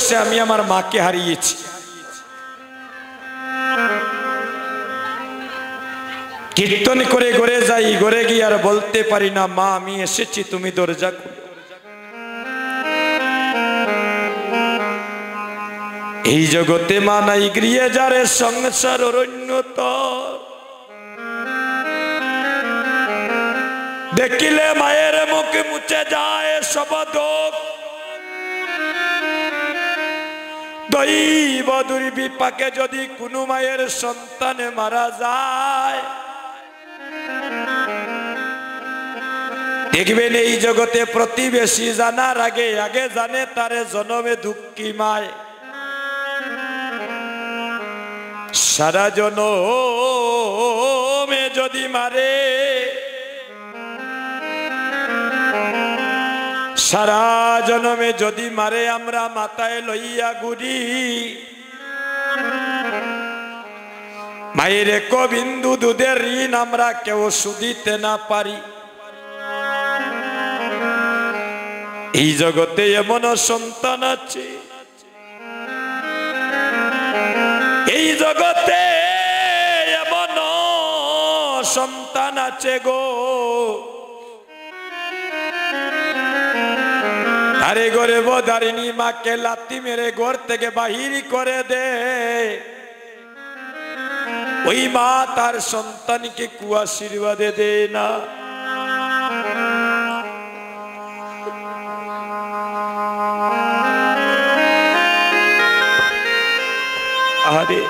বয়সে আমি আমার মাকে হারিয়েছি। কীর্তন করে ঘরে যাই, ঘরে গিয়ে আর বলতে পারি না মা আমি এসেছি, তুমি দরজা খুলো। এই জগতে মা নাই গৃহে যারে সংসার অরণ্যতর। দেখিলে মায়ের মুখে মুছে যায় সব দুঃখ। দৈব দুর্বিপাকে যদি কোনো মায়ের সন্তানে মারা যায়, দেখবেন এই জগতে প্রতিবেশী জানার আগে আগে জানে তারে জনমে দুঃখী মায়। সারা জনমে যদি মারে, সারা জনমে যদি মারে আমরা মাথায় লইয়া ঘুরি, মায়ের এক বিন্দু দুধের ঋণ আমরা কেউ শুধিতে না পারি। এই জগতে এমন সন্তান আছে, এই জগতে এমন সন্তান আছে গো, আরে ঘরে বোধারিনী মাকে লাথি মেরে ঘর থেকে বাহির করে দে। ওই মা তার সন্তানকে কুআশীর্বাদে দে না। আরে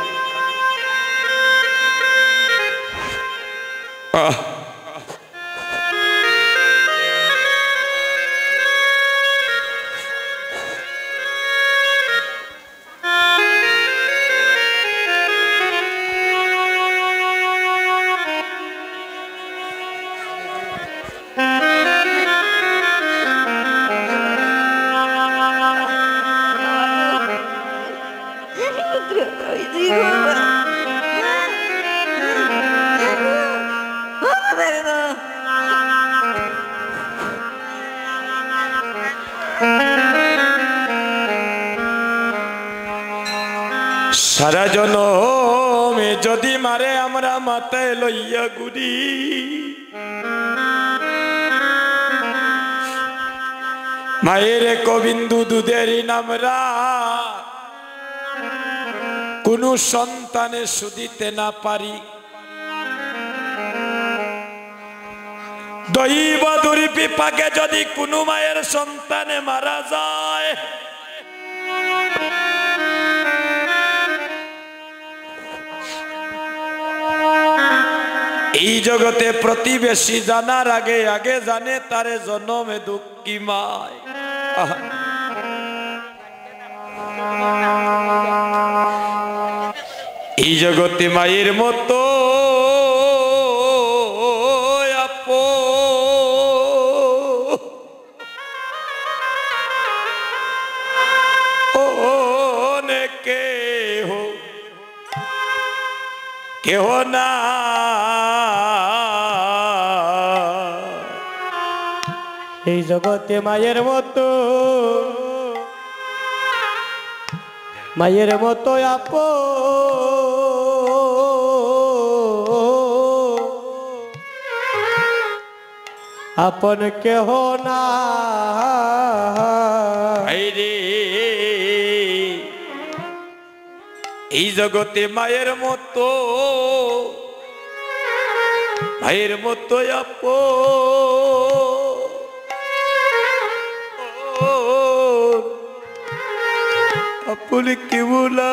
সারা জনমে যদি মারে আমরা মাথায় লইয়া ঘুরি, মায়ের এক বিন্দু দুধের আমরা কোন সন্তানে শুধিতে না পারি। দৈব দুর্বিপাকে যদি কোনো মায়ের সন্তানে মারা যায়, এই জগতে প্রতিবেশী জানার আগে আগে জানে তারে জনমে দুঃখী মায়। এই জগতে মায়ের মতো কেহ না। এই জগতে মায়ের মতো আপন কেহ না। এই জগতে মায়ের মতো আপন কেউ না।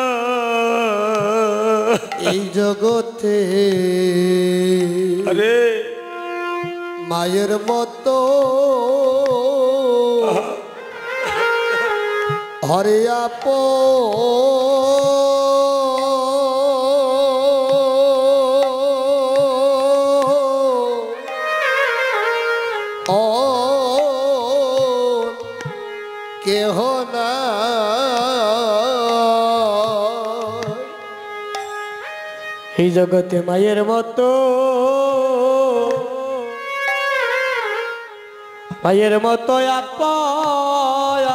এই জগতে আরে মায়ের মতো হরে কেহ না। এই জগতে মায়ের মতো আপন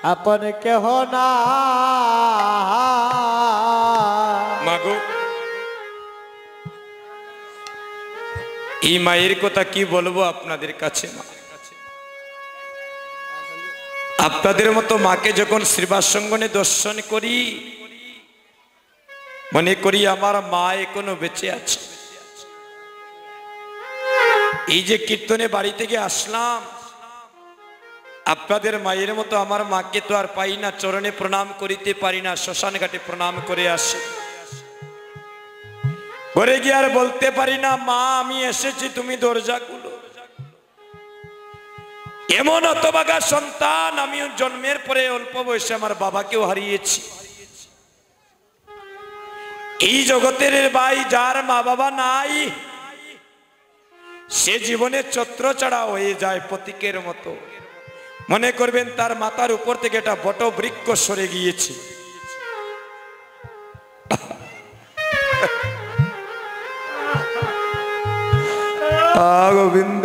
আপন কেহ না মাগো এই মায়ের কথা কি বলবো আপনাদের কাছে। মা আপনাদের মতো মাকে যখন শ্রীবাসঙ্গনে দর্শন করি মনে করি আমার মা এখনো বেঁচে আছে। এই যে কীর্তনে বাড়ি থেকে আসলাম আপনাদের মায়ের মতো আমার মাকে তো আর পাই না, চরণে প্রণাম করিতে পারি না, শ্মশান ঘাটে প্রণাম করে আসি। ঘরে গিয়ে আর বলতে পারি না মা আমি এসেছি তুমি দরজা খুলো। এমন হতভাগা সন্তান, আমি জন্মের পরে অল্প বয়সে আমার বাবাকেও হারিয়েছি। এই জগতের ভাই যার মা বাবা নাই সে জীবনে ছত্রছাড়া হয়ে যায় প্রতীকের মতো। মনে করবেন তার মাথার উপর থেকে একটা বট বৃক্ষ সরে গিয়েছে। গোবিন্দ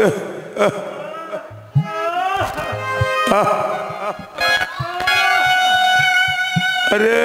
আরে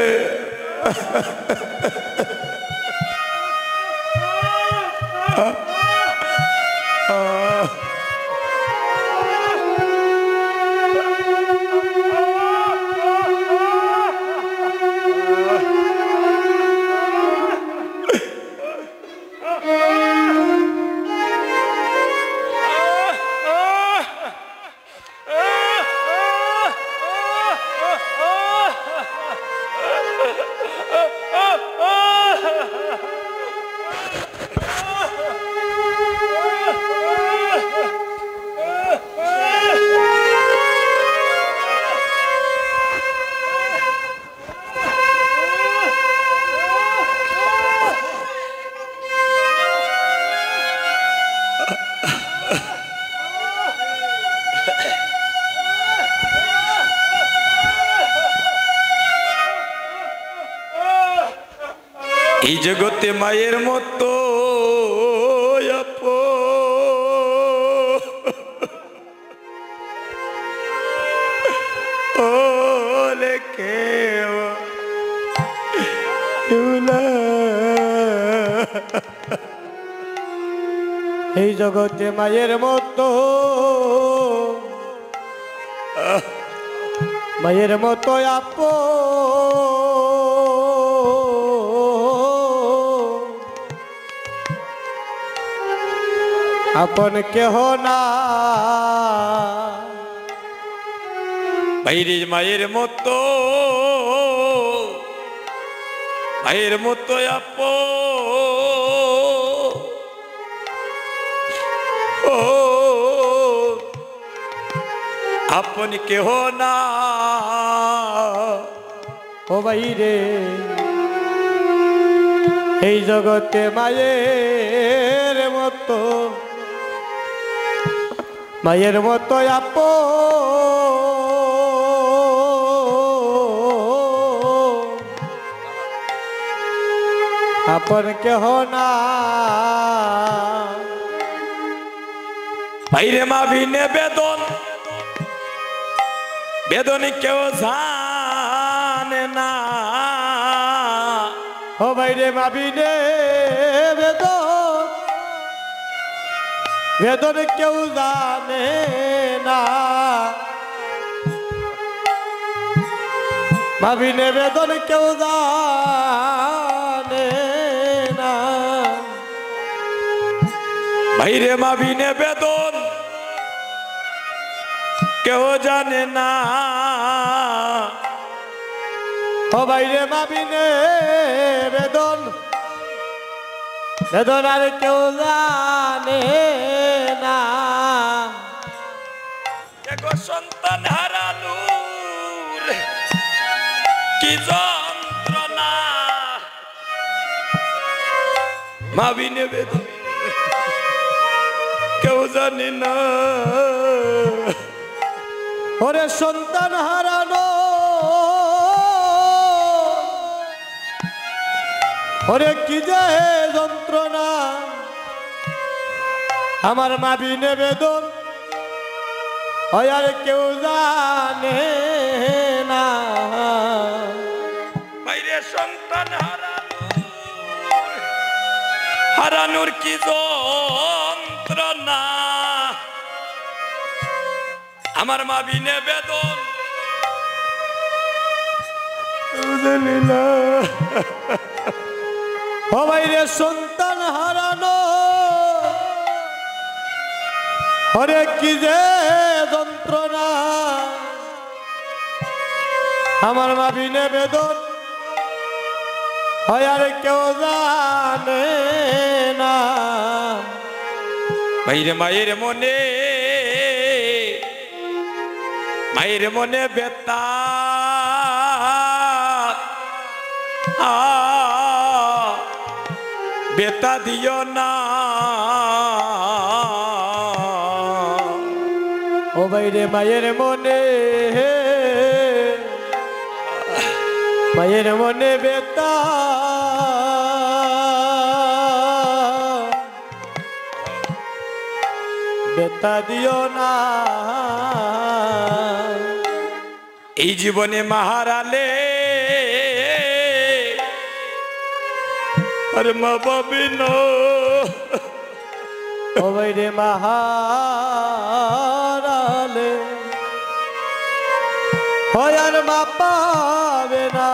এই জগতে মায়ের মতো এই জগতে মায়ের মতো মায়ের মতো আপন কেহ না। বাইরে মায়ের মতো আপন কেহ না। ও বাইরে এই জগতে মায়ের মতো আপন কেহ না। বাইরে মা বিনে বেদন কেউ জানে না। ও বাইরে মা বিনে বেদন কেউ জানে না। মা বিনে বেদন কেউ জানে না। বাইরে মা বিনে বেদন কেউ জানে না। ও বাইরে মা বিনে বেদন আর কেউ জানে না। সন্তান হারানোর কি যন্ত্রণা, মা বিনে বেদন কেউ জানে না। ওরে সন্তান হারানো ওরে কি যে যন্ত্রণা, আমার মা বিনে বেদন আর কেউ জানে না বাইরে সন্তান হারানোর কি যন্ত্রণা আমার মা বিনে বেদন বাইরে সন্তান হারানো হরে কি যে যন্ত্রণা আমার মা বিনে বেদন হয় আর কেউ জানে না বাইরে মায়ের মনে বেতা বেতা দিও না ও বাইরে মায়ের মনে বেতা বেতা দিও না এই জীবনে মাহারালে আর মা বাবিন ও বাইরে মাহারালে হয় আর মা পাবে না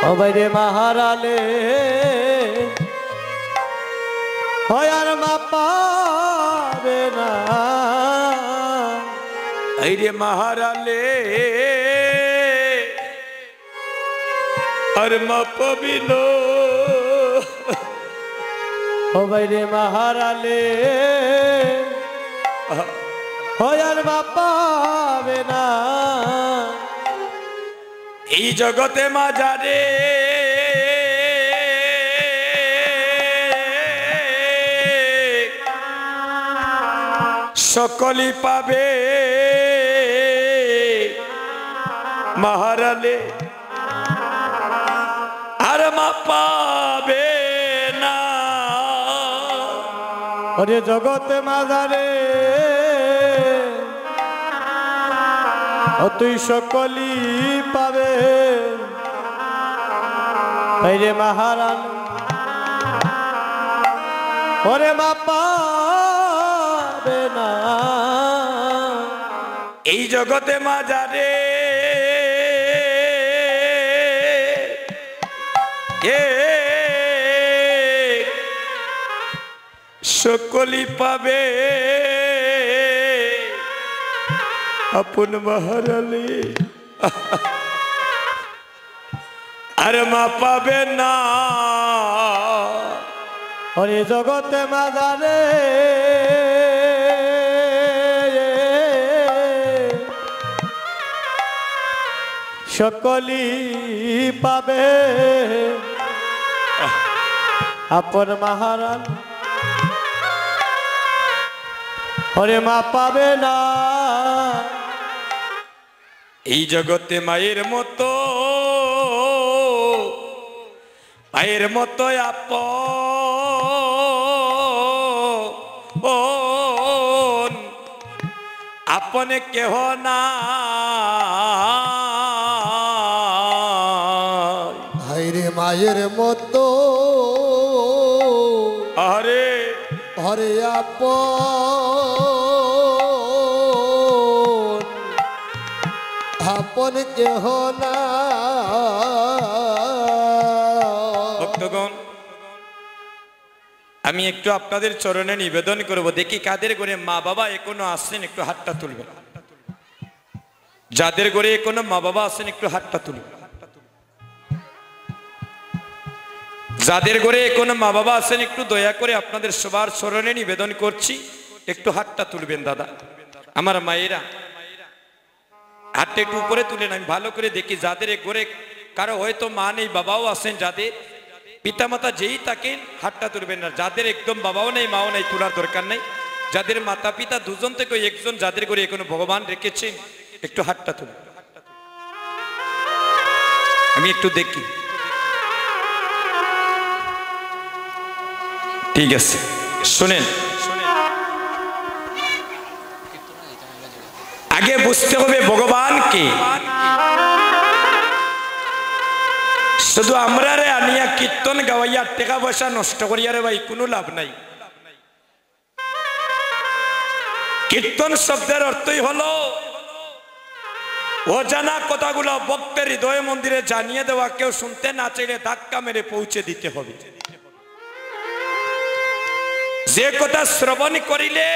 ও বাইরে মাহারালে হয় আর মা পাবে না এই রে মাহারালে আর মা পাবিন ও বাইরে মাহারালে হয় আর মা পাবে না এই জগতে মাঝারে সকলই পাবে মাহারালে আর মা পাবে না ওরে জগতে মাঝারে ও তুই সকলই পাবে বাইরে মাহারান ওরে মা পাবে না এই জগতে মাঝারে সকলই পাবে আপন মাহারালে আর মা পাবে না ওরে জগতে মাঝারে সকলই পাবে আপন মাহারান ওরে মা পাবে না এই জগতে মায়ের মতো আপনে কেহ না ভাইরে মায়ের মতো আরে হরে আপন কেহ না ভক্তগণ আমি একটু আপনাদের চরণে নিবেদন করব দেখি কাদের ঘরে মা বাবা এখনো আসেন একটু হাতটা তুলবেন যাদের ঘরে এখনো মা বাবা আসেন একটু হাতটা তুলবেন যাদের ঘরে এখনো মা বাবা আছেন একটু দয়া করে আপনাদের সবার চরণে নিবেদন করছি একটু হাতটা তুলবেন দাদা আমার মায়েরা হাতটা একটু উপরে তুলেন আমি ভালো করে দেখি যাদের ঘরে কারো হয়তো মা নেই বাবাও আছেন যাদের পিতামাতা যেই থাকেন হাতটা তুলবেন না যাদের একদম বাবাও নেই মাও নেই তোলার দরকার নেই যাদের মাতা পিতা দুজন থেকে একজন যাদের ঘরে এখনো ভগবান রেখেছেন একটু হাতটা তুলুন আমি একটু দেখি ঠিক আছে, শুনেন, আগে বুঝতে হবে ভগবান কে। শুধু আমরা রে আনিয়া কীর্তন গাওয়াইয়া টাকা পয়সা নষ্ট করিয়া রে ভাই কোনো লাভ নাই। কীর্তন শব্দের অর্থই হলো অজানা কথাগুলো ভক্তের হৃদয় মন্দিরে জানিয়ে দেওয়া, কেউ শুনতে না চাইলে ধাক্কা মেরে পৌঁছে দিতে হবে। যে কথা শ্রবণ করিলে